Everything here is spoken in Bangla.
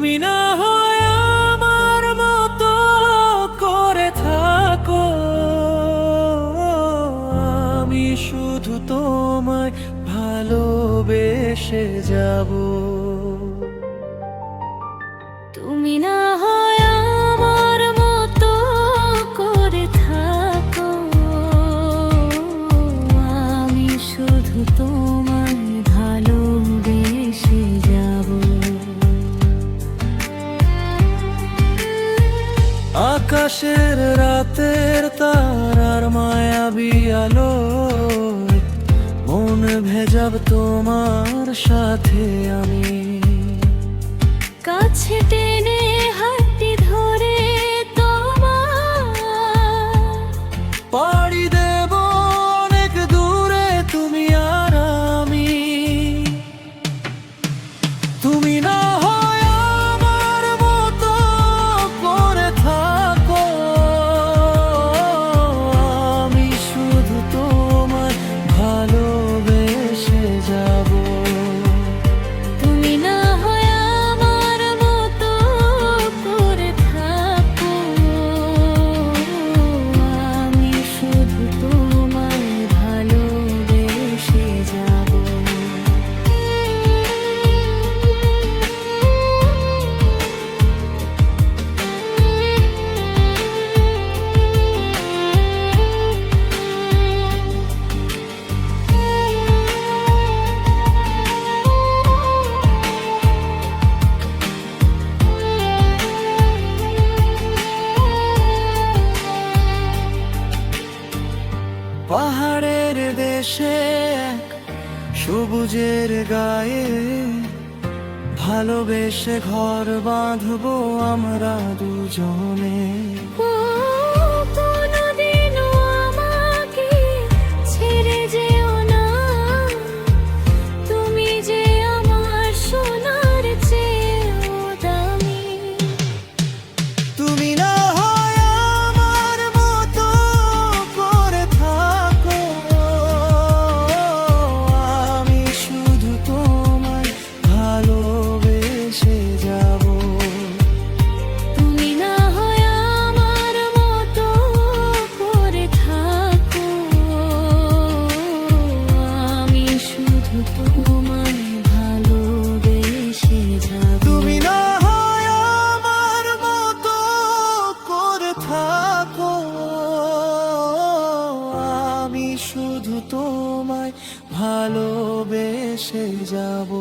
তুমি না হয় আমার মতো করে থাকো, আমি শুধু তোমায় ভালোবেসে যাব। তুমি না হয় আমার মতো করে থাকো, আমি শুধু তোমায় ভালোবেসে যাব। আকাশের রাতের তারার মায়াবী আলো, মন ভেজাব তোমার সাথে আমি। কাছে টেনে হাতটি ধরে তোমার পাড়ি দেব অনেক দূরে, তুমি আর আমি। তুমি না হয় আমার মতো করে থাকো, আমি শুধু তোমায় ভালোবেসে যাব। তুমি না হয় আমার মতো করে থাকো, আমি শুধু তোমায় ভালোবেসে যাব। পাহাড়ের দেশে এক সবুজের গায়ে ভালোবেসে ঘর বাঁধবো আমরা দুজনে। কোনোদিনও আমাকে ছেড়ে যেও না, তুমি যে আমার সোনার চেয়েও দামি। তুমি না হয় আমার মতো করে থাকো, আমি শুধু তোমায় ভালোবেসে যাব। তুমি না হয় আমার মতো করে থাকো, আমি শুধু তোমায় ভালোবেসে যাব। তুমি না হয় আমার মতো করে থাকো, আমি শুধু তোমায় ভালোবেসে যাব।